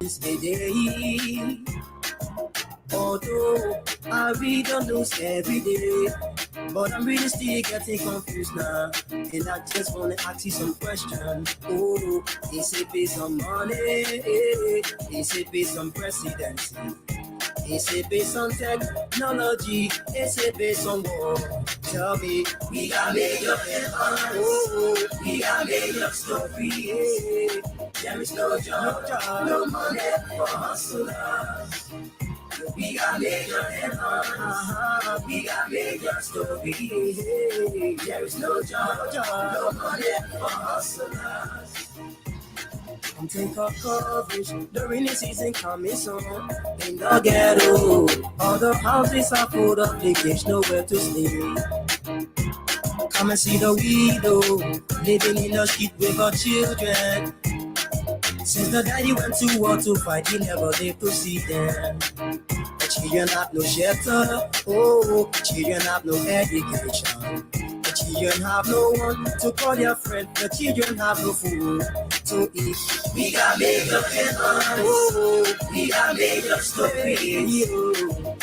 since the day. Although I read the news every day, but I'm really still getting confused now. And I just wanna ask you some questions. Oh, is it based on money? Is it based on presidency? Is it based on technology? Is it based on war? Tell me, we got made up headlines. Oh, we got made up stories. There is no job, no money for hustlers. We got made up headlines. We got made up stories. There is no job, no money for hustlers. Come take up coverage, the rainy season coming soon. In the ghetto, all the houses are full of leakage, nowhere to stay. Come and see the widow, living in the street with her children. Since the daddy went to war to fight, he never lived to see them. The children have no shelter, oh, children have no education. The children have no one to call their friend, the children have no food to eat. We got made up headlines, oh, we got made up stories.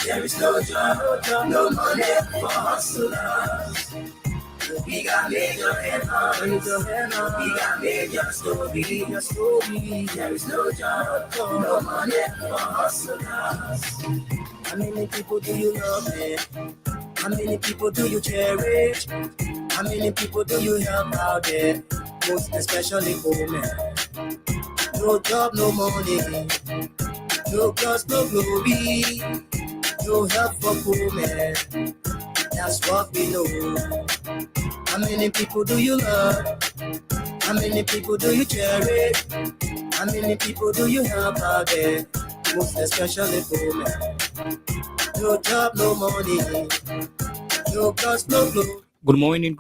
There is no job, no money for hustlers. We got made up headlines, we got made up stories. There is no job, no money for hustlers. How many people do you love, man? How many people do you cherish? How many people do you help out there? Most especially women. No job, no money. No cause, no glory. No help for poor men. That's what we know. How many people do you love? How many people do you cherish? How many people do you help out there? Most especially poor men. No job, no money. No cause, no glory. Good morning,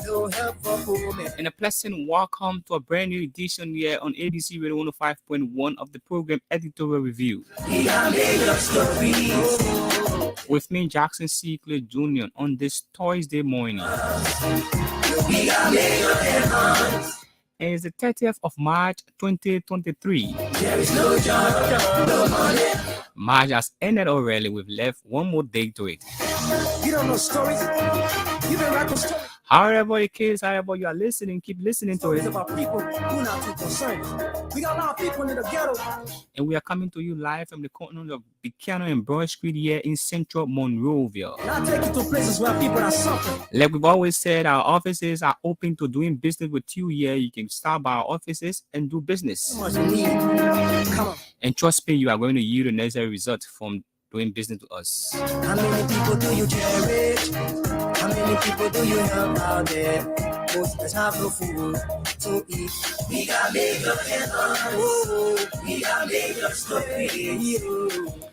No help for poor men. and a pleasant welcome to a brand new edition here on ABC Radio 105.1 of the program Editorial Review. We got made up stories. With me, Jackson C. Clay Jr. on this Thursday morning. We got made up headlines. And it's the 30th of March 2023. There is no job, no money. March has ended already. We've left one more day to it. You don't know stories. You've been writing stories. However the case, however you are listening, keep listening to Stories it. about people who not too concerned. We got a lot of people in the ghetto. And we are coming to you live from the corner of Buchanan and Broad Street here in central Monrovia. And I take you to places where people are suffering. Like we've always said, our offices are open to doing business with you here. You can stop by our offices and do business. So much you need. Come on. And trust me, you are going to yield the necessary results from doing business with us. How many people do you cherish? How many people do you help out there? Most of us have no food to eat. We got made up headlines. Oh, we got made up stories.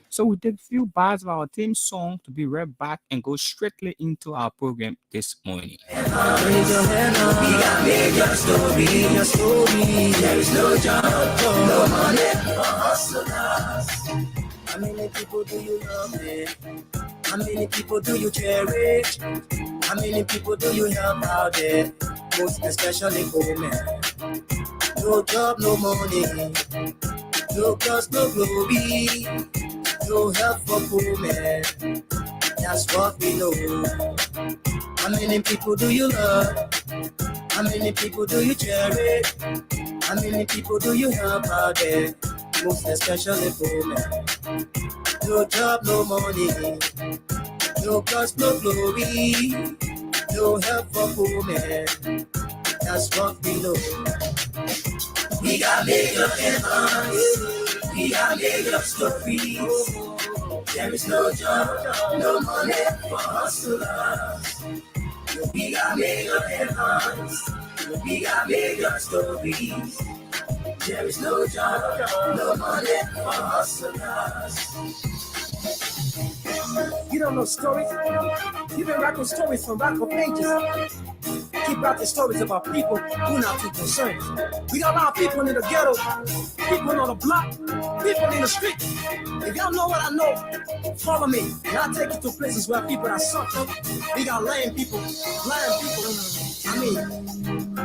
So we take a few bars of our theme song to be right back and go straightly into our program this morning. Raise your hand up. We got made up stories. There is no job, no money for hustlers. How many people do you love, man? How many people do you cherish? How many people do you help out there? Most especially women. No job, no money. No cause, no glory. No help for poor men. That's what we know. How many people do you love? How many people do you cherish? How many people do you help out there? Most especially poor men. No job, no money. No cause, no glory. No help for poor men. That's what we know. We got made up headlines. We got made up stories. There is no job, no money for hustlers. We got made up headlines. We got made up stories. There is no job, no money for hustlers. You don't know stories. You've been writing stories from back for pages. Keep writing stories about people who not too concerned. We got a lot of people in the ghetto, people on the block, people in the street. If y'all know what I know, follow me. And I'll take you to places where people are suffering. We got lame people. I mean,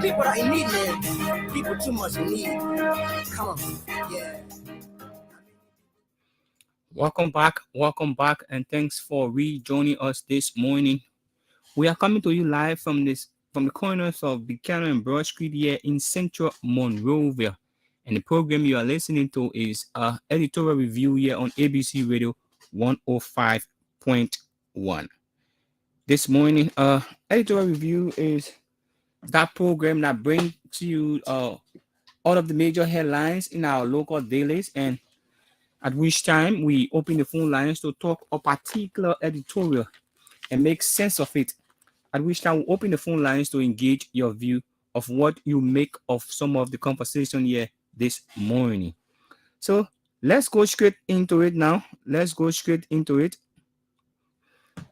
people that in need, man. People too much in need. Come on, yeah. welcome back, and thanks for rejoining us this morning. We are coming to you live from the corners of Buchanan and Broad Street here in Central Monrovia. And the program you are listening to is editorial review here on ABC Radio 105.1. This morning, editorial review is that program that brings to you all of the major headlines in our local dailies, and at which time we open the phone lines to talk a particular editorial and make sense of it. At which time we open the phone lines to engage your view of what you make of some of the conversation here this morning. So let's go straight into it now. Let's go straight into it.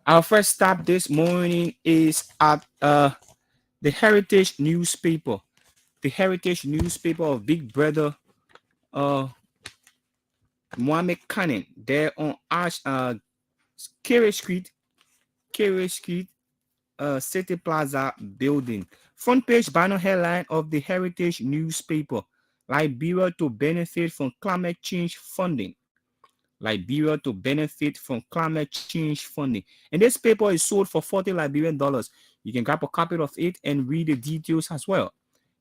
Our first stop this morning is at the Heritage newspaper. The Heritage newspaper of Big Brother uh, Mohammed Khan there on Kerry Street, Kerry Street, City Plaza building. Front page banner headline of the Heritage newspaper: Liberia to benefit from climate change funding. Liberia to benefit from climate change funding. And this paper is sold for 40 Liberian dollars. You can grab a copy of it and read the details as well.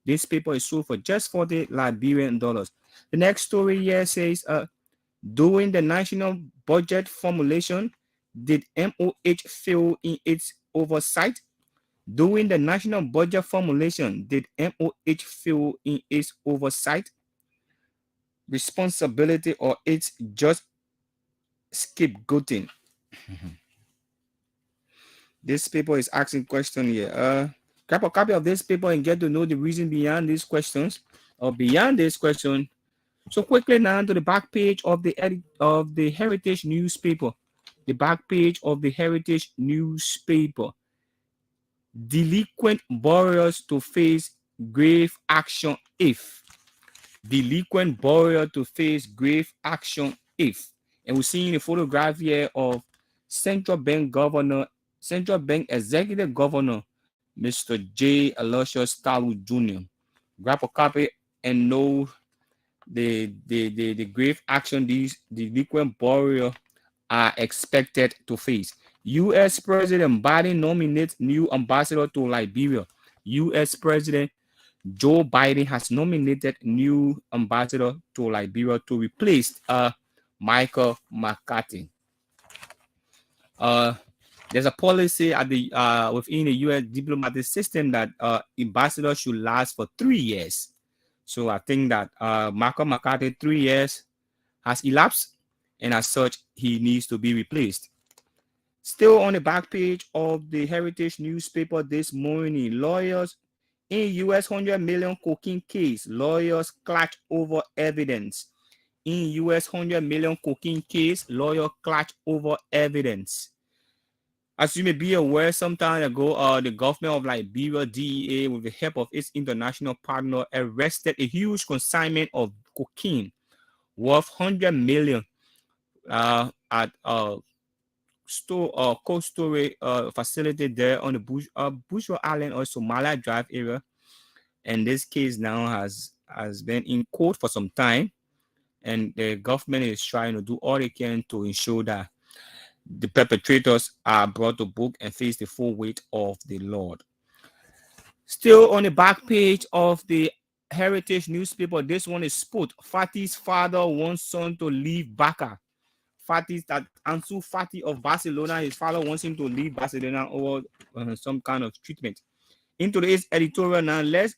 This paper is sold for just 40 Liberian dollars. The next story here says, during the national budget formulation, did MOH fail in its oversight? During the national budget formulation, did MOH fail in its oversight, responsibility, or its just scapegoating? This paper is asking question here. Grab a copy of this paper and get to know the reason behind these questions or beyond this question. So quickly now to the back page of the Heritage newspaper. The back page of the Heritage newspaper. Delinquent borrowers to face grave action if. Delinquent borrower to face grave action if. And we're seeing a photograph here of Central Bank Governor, Central Bank Executive Governor, Mr. J. Aloysius Talu Jr. Grab a copy and know the grave action these delinquent borrowers are expected to face. U.S. President Biden nominates new ambassador to Liberia. U.S. President Joe Biden has nominated new ambassador to Liberia to replace Michael McCarthy. There's a policy at the within the U.S. diplomatic system that ambassadors should last for 3 years. So I think that Michael McCarthy 3 years has elapsed, and as such, he needs to be replaced. Still on the back page of the Heritage newspaper this morning, lawyers in U.S. 100 million cocaine case, lawyers clash over evidence. In U.S. 100 million cocaine case, lawyer clash over evidence. As you may be aware, some time ago, the government of Liberia, DEA, with the help of its international partner, arrested a huge consignment of cocaine worth 100 million at cold storage facility there on the Bushra Island or Somalia Drive area. And this case now has been in court for some time, and the government is trying to do all they can to ensure that the perpetrators are brought to book and face the full weight of the law. Still on the back page of the Heritage newspaper, this one is sport. Fati's father wants son to leave Barca. That Ansu Fati of Barcelona, his father wants him to leave Barcelona over some kind of treatment. Into today's editorial now, let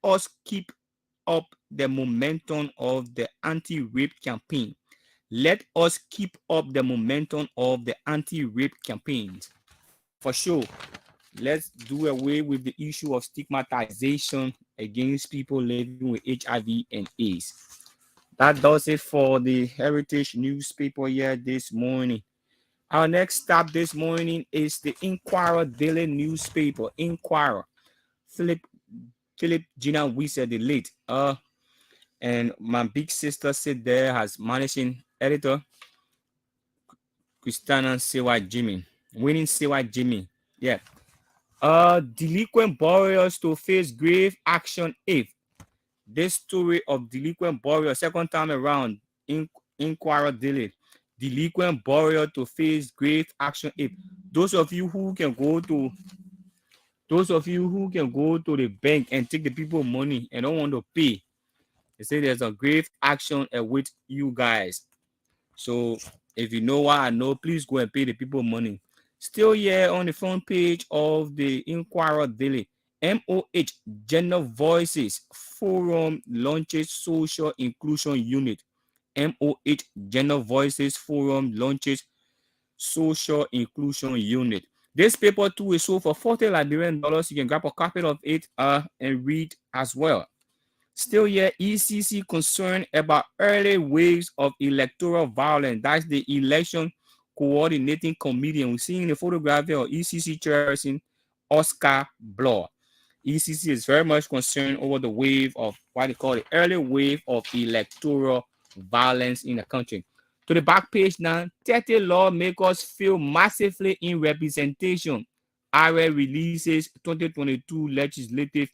us keep up the momentum of the anti-rape campaign. Let us keep up the momentum of the anti-rape campaigns. For sure, let's do away with the issue of stigmatization against people living with HIV and AIDS. That does it for the Heritage newspaper here this morning. Our next stop this morning is the Inquirer Daily newspaper. Inquirer. Philip Gina Weiser, the late. And my big sister sit there as managing editor, Christiana Sewa Jimmy. Winning Sewa Jimmy. Yeah. Delinquent borrowers to face grave action if. This story of delinquent borrowers, second time around, Inquirer Daily. delinquent borrower to face grave action if those of you who can go to the bank and take the people money and don't want to pay, they say there's a grave action with you guys. So if you know what I know, please go and pay the people money. Still here on the front page of the Inquirer Daily, MOH Gender Voices Forum launches Social Inclusion Unit. MOH Gender Voices Forum launches Social Inclusion Unit. This paper too is sold for $40 Liberian. You can grab a copy of it and read as well. Still here, ECC concerned about early waves of electoral violence. That's the election coordinating committee. And we see in the photograph here of ECC chairperson Oscar Bloor. ECC is very much concerned over the wave of what they call the early wave of electoral violence in the country. To the back page now, 30 lawmakers fail massively in representation. IRA releases 2022 legislative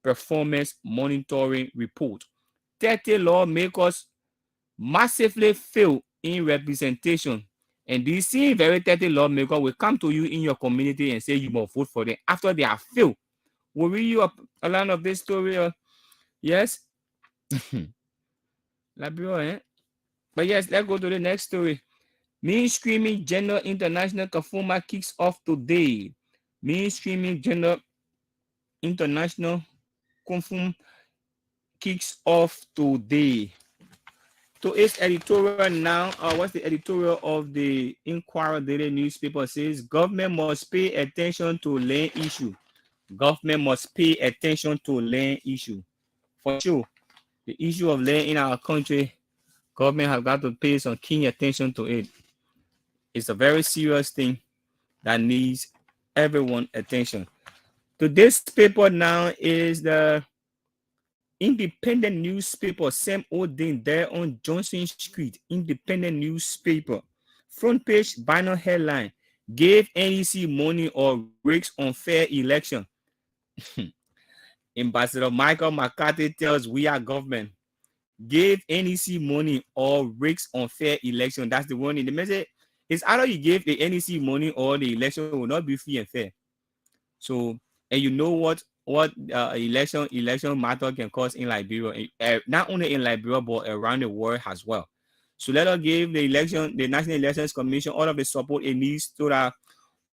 performance monitoring report. 30 lawmakers massively fail in representation. And these same very 30 lawmakers will come to you in your community and say you must vote for them after they have failed. Will read you a line of this story? Yes? eh? But yes, let's go to the next story. Mainstreaming Gender International Conforma kicks off today. Mainstreaming Gender International Conform kicks off today. To its editorial now, what's the editorial of the Inquirer Daily newspaper says? Government must pay attention to land issue. Government must pay attention to land issue. For sure, the issue of land in our country, government have got to pay some keen attention to it. It's a very serious thing that needs everyone's attention. Today's paper now is the Independent newspaper, Sam Odin, there on Johnson Street. Independent newspaper. Front page banner headline: Gave NEC money or rigs unfair election. Ambassador Michael McCarthy tells We Are Government. Gave NEC money or rigs unfair election. That's the one in the message. It's either you gave the NEC money or the election will not be free and fair. So, and you know what election matter can cause in Liberia, not only in Liberia but around the world as well. So let us give the National Elections Commission all of the support it needs so that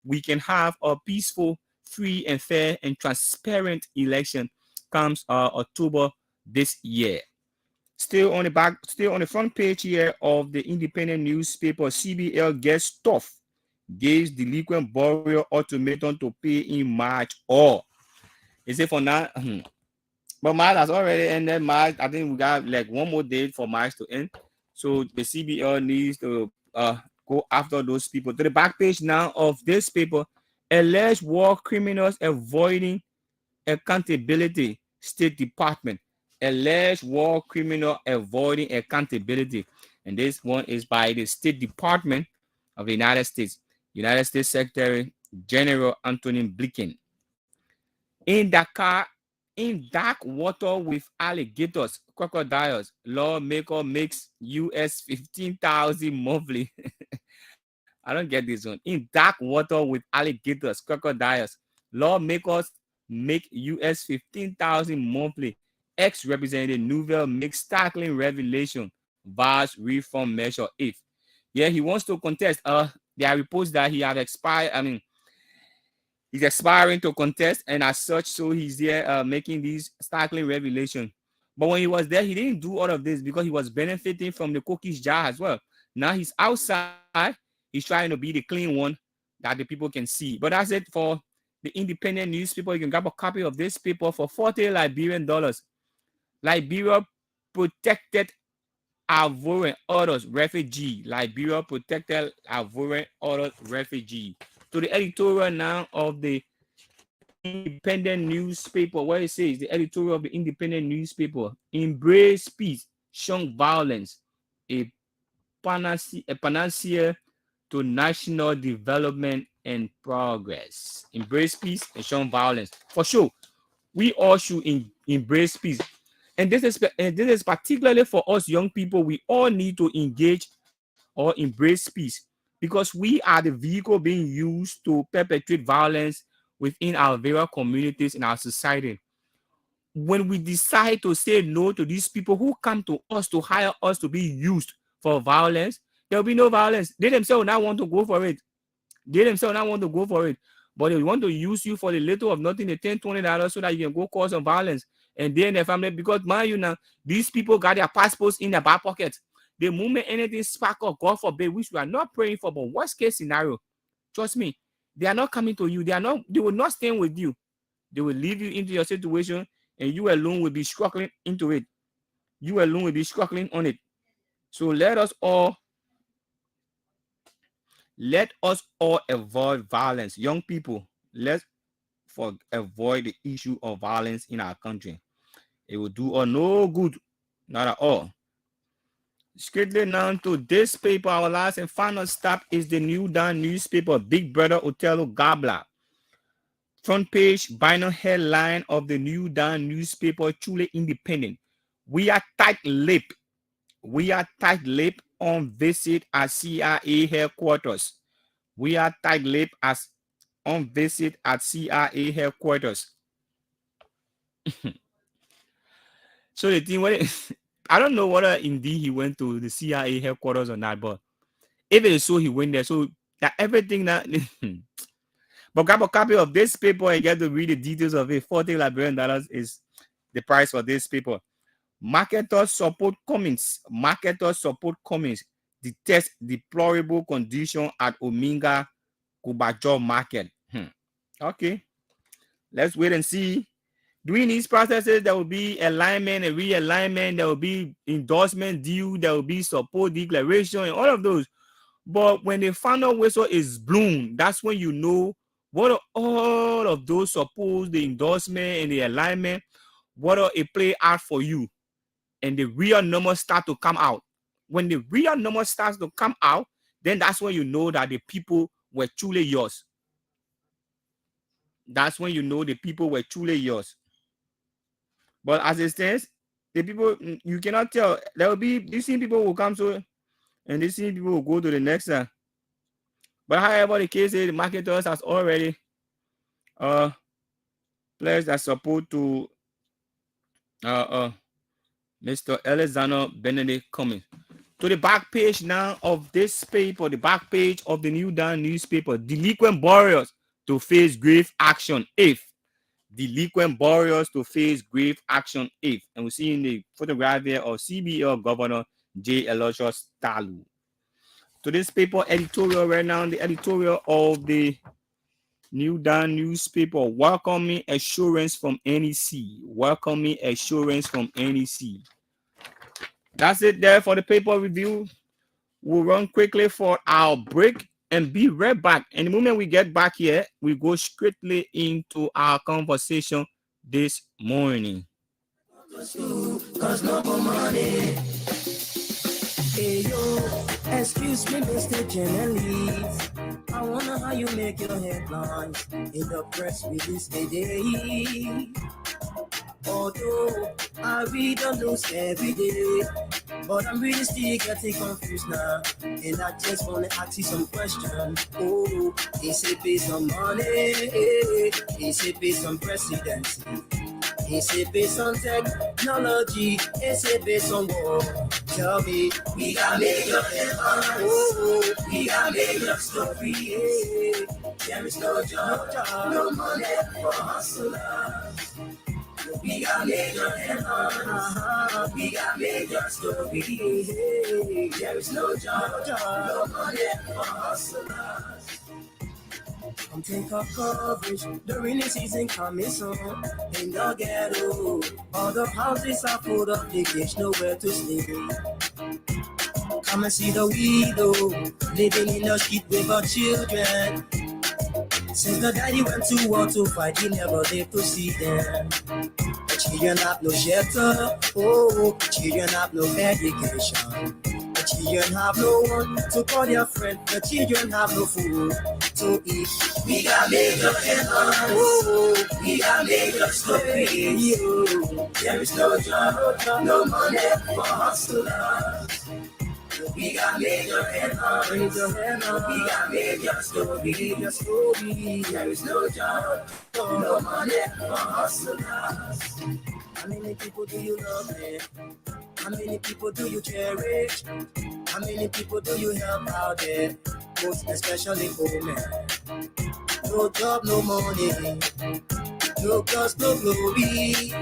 we can have a peaceful, free and fair and transparent election comes October this year. Still on the front page here of the Independent newspaper, CBL gets tough. Gives delinquent borrower ultimatum to pay in March or is it for now? But March has already ended. March, I think we got like one more date for March to end. So the CBL needs to go after those people. To the back page now of this paper, alleged war criminals avoiding accountability. State Department. Alleged war criminal avoiding accountability. And this one is by the State Department of the United States. United States Secretary General Anthony Blinken. In Dakar, in dark water with alligators, crocodiles, lawmaker makes US 15,000 monthly. I don't get this one. In dark water with alligators, crocodiles, lawmakers make US 15,000 monthly. Ex-Representative Nouvelle makes startling revelation. Vows reform measure if. Yeah, he wants to contest. There are reports that he have expired. He's expiring to contest, and as such, so he's there making these startling revelations. But when he was there, he didn't do all of this because he was benefiting from the cookies jar as well. Now he's outside. He's trying to be the clean one that the people can see. But that's it for the Independent newspaper. You can grab a copy of this paper for $40 Liberian. Liberia protected Ivorian others refugee. Liberia protected Ivorian others refugee. To the editorial now of the Independent newspaper, where it says the editorial of the Independent newspaper: Embrace peace, shun violence, a panacea to national development and progress. Embrace peace and shun violence. For sure, we all should embrace peace. And this is particularly for us young people. We all need to engage or embrace peace, because we are the vehicle being used to perpetrate violence within our various communities in our society. When we decide to say no to these people who come to us to hire us to be used for violence, there will be no violence. They themselves now want to go for it. They themselves now want to go for it. But they want to use you for the little of nothing, the $10, $20, so that you can go cause some violence. And then their family, because mind you now, these people got their passports in their back pockets. The moment anything spark up, God forbid, which we are not praying for, but worst case scenario, trust me, they are not coming to you. They will not stand with you. They will leave you into your situation, and you alone will be struggling into it. You alone will be struggling on it. So let us all avoid violence. Young people, let's avoid the issue of violence in our country. It will do us no good, not at all. Strictly now to this paper, our last and final stop is the New Dawn newspaper, Big Brother Othello Gabla. Front page, vinyl headline of the New Dawn newspaper, truly independent. We are tight-lipped. We are tight-lipped on visit at CIA headquarters. We are tight-lipped as on visit at CIA headquarters. So the thing, I don't know whether indeed he went to the CIA headquarters or not, but if it is so, he went there. So that everything that, but grab a copy of this paper and get to read the details of it. $40 Liberian is the price for this paper. Marketers support Cummins. Marketers support Cummins. Detest deplorable condition at Omega Kubajo market. Okay, let's wait and see. During these processes, there will be alignment and realignment. There will be endorsement due. There will be support declaration and all of those. But when the final whistle is blown, that's when you know what are all of those support, the endorsement and the alignment, what are it play out for you. And the real numbers start to come out. When the real number starts to come out, then that's when you know that the people were truly yours. That's when you know the people were truly yours. But as it stands, the people, you cannot tell. There will be, these same people will come to, and these same people will go to the next one. But however the case is, the marketers has already pledged that support to Mr. Alexander Benedict Cummings. To the back page now of this paper, the back page of the New Dawn newspaper, delinquent borrowers to face grave action if. Delinquent borrowers to face grave action if. And we see in the photograph here of CBL Governor J. Eloshus Talu. To this paper editorial right now, the editorial of the New Dawn newspaper, welcoming assurance from NEC. Welcoming assurance from NEC. That's it there for the paper review. We'll run quickly for our break and be right back. And the moment we get back here, we go straightly into our conversation this morning. Cause no more money. Hey yo, excuse me, Mr. Journalist. I wonder how you make your headlines in the press release today. Although I read the news every day, but I'm really still getting confused now. And I just wanna ask you some questions. Oh, is it based on money? Is it based on presidency? Is it based on technology? Is it based on war? Tell me, we got made up headlines. Oh, we got made up stories. There is no job, no money for hustlers. We got major headlines. We got major stories. There is no job, no money for hustlers. Come take a coverage. The rainy season coming soon. In the ghetto, all the houses are full of leakage, nowhere to sleep. Come and see the widow living in the street with her children. Since the daddy went to war to fight, he never lived to see them. The children have no shelter, oh, children have no education. The children have no one to call their friend. The children have no food to eat. We got major headlines, oh, we got major stories. There is no job, no money for hustlers. We got major headlines. We got major stories. There is no job, no money for hustlers. How many people do you love, man? How many people do you cherish? How many people do you help out there? Most especially women. No job, no money. No cause, no glory.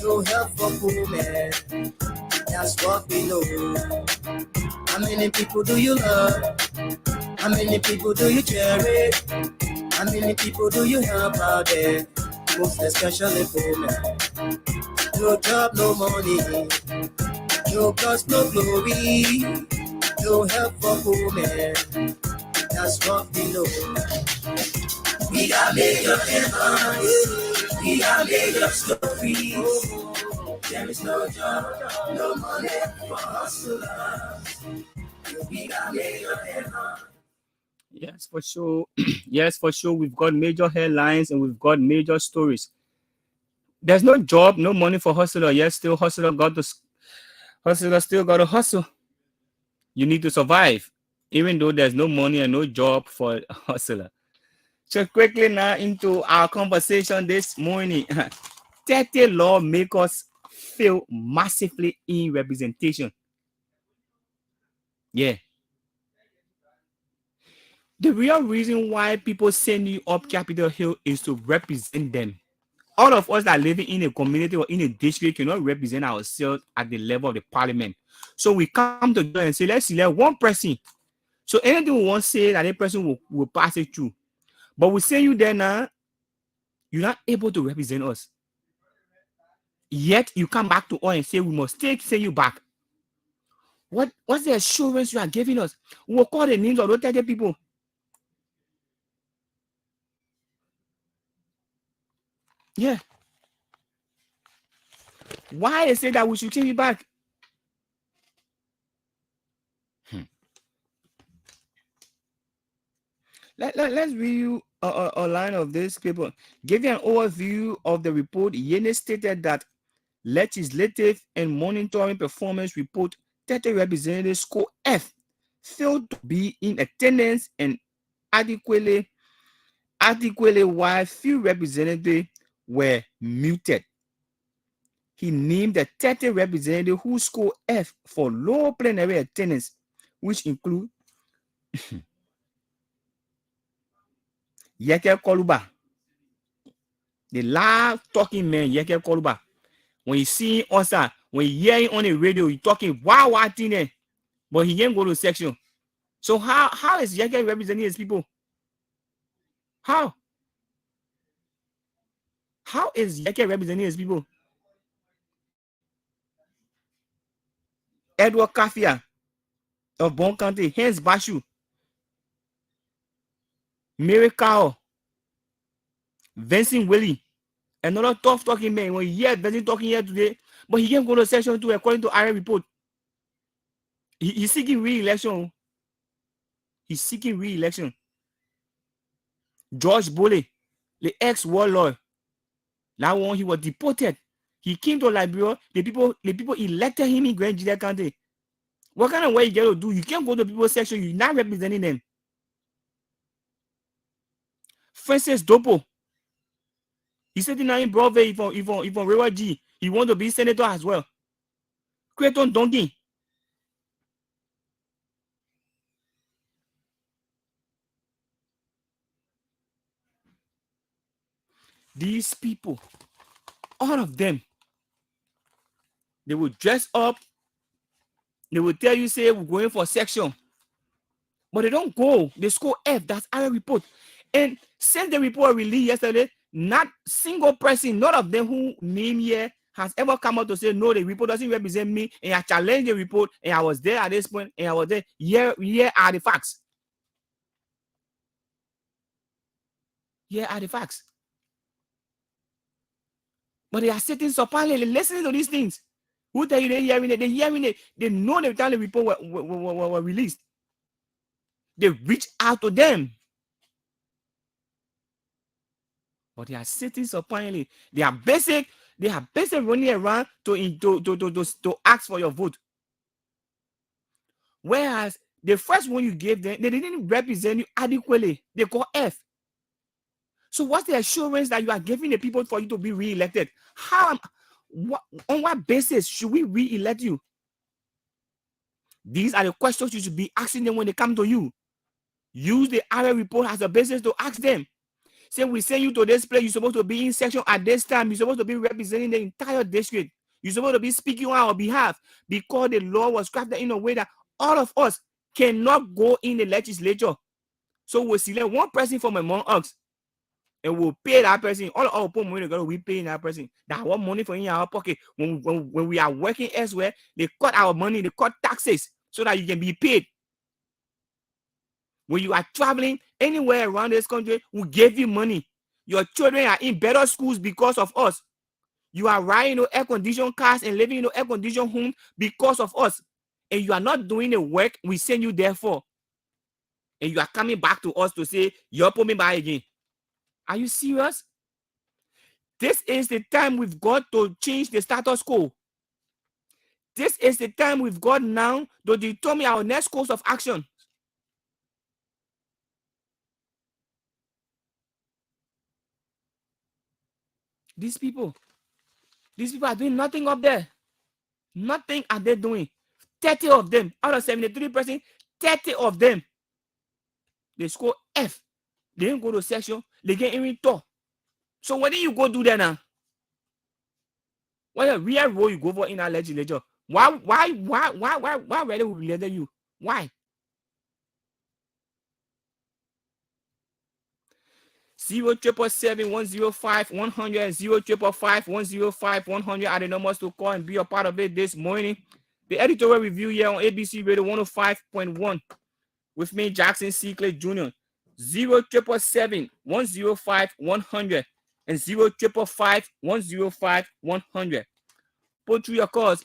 No help for poor man. That's what we know. How many people do you love? How many people do you cherish? How many people do you help out there? Most especially poor man. No job, no money. No cause, no glory. No help for poor man. That's what we know. We got major headlines. We got major stories. There is no job, no money for hustlers. We got major headlines. Yes, for sure. Yes, for sure. We've got major headlines and we've got major stories. There's no job, no money for hustler. Yes, still hustler still got to hustle. You need to survive, even though there's no money and no job for a hustler. So quickly now into our conversation this morning. 30 lawmakers fail massively in representation. Yeah. The real reason why people send you up Capitol Hill is to represent them. All of us that living in a community or in a district cannot represent ourselves at the level of the parliament. So we come together and say, let's select one person. So anything we want to say, that person will pass it through. But we send you there now, you're not able to represent us. Yet you come back to us and say we must send you back. What's the assurance you are giving us? We will call the names of those 30 people. Yeah. Why they say that we should send you back? Let's read you a line of this paper. Give you an overview of the report. Yene stated that legislative and monitoring performance report 30 representatives score F failed to be in attendance and adequately while few representatives were muted. He named the 30 representatives who scored F for low plenary attendance, which include Yeke Koluba, the loud talking man, Yeke Koluba. When you see us, when you hear him on the radio, he talking wow thing there, but he can't go to section. So how is Yeke representing his people? How? How is Yeke representing his people? Edward Kafia of Bon County, Hans Bashu, Mary Kao, Vincent Willie, another tough talking man. When you hear Vincent talking here today, but he can't go to section 2 according to our report. He's seeking re-election. He's seeking re-election. George Bole, the ex-warlord, that one he was deported. He came to Liberia. The people elected him in Grand Judea County. What kind of way you get to do? You can't go to people's section. You're not representing them. Francis Dopo, he said now in Broadway, if on Rewa G, he want to be senator as well. Creighton Donkey. These people, all of them, they will dress up. They will tell you, say, we're going for section. But they don't go. They score F. That's our report. And since the report released yesterday, not single person, none of them who name here has ever come out to say, no, the report doesn't represent me. And I challenged the report. And I was there at this point. And I was there. Here are the facts. Here are the facts. But they are sitting supinely listening to these things. Who tell you they're hearing it? They're hearing it. They know the time the report were released. They reach out to them. But they are sitting supinely. They are basic running around to ask for your vote. Whereas the first one you gave them, they didn't represent you adequately. They call F. So what's the assurance that you are giving the people for you to be re-elected? On what basis should we re-elect you? These are the questions you should be asking them when they come to you. Use the audit report as a basis to ask them. Say, we send you to this place, you're supposed to be in section at this time, you're supposed to be representing the entire district. You're supposed to be speaking on our behalf, because the law was crafted in a way that all of us cannot go in the legislature. So we'll select one person from among us, and we'll pay that person. All our put money together, we pay that person. That what money for in our pocket. When we are working elsewhere, they cut our money, they cut taxes so that you can be paid. When you are traveling anywhere around this country, we give you money. Your children are in better schools because of us. You are riding air-conditioned cars and living in air-conditioned homes because of us. And you are not doing the work we send you there for. And you are coming back to us to say, you're putting me by again. Are you serious? This is the time we've got to change the status quo. This is the time we've got now to determine our next course of action. These people are doing nothing up there. Nothing are they doing. 30 of them, out of 73%, 30 of them, they score F. They didn't go to section, they get even talk. So what do you go do there now? What a real role you go for in our legislature? Why rather we related you? Why? 077710510 055510510 are the numbers to call and be a part of it this morning. The editorial review here on ABC Radio 105.1 with me, Jackson C. Clay Jr. 077710510 and 055510510. Put through your calls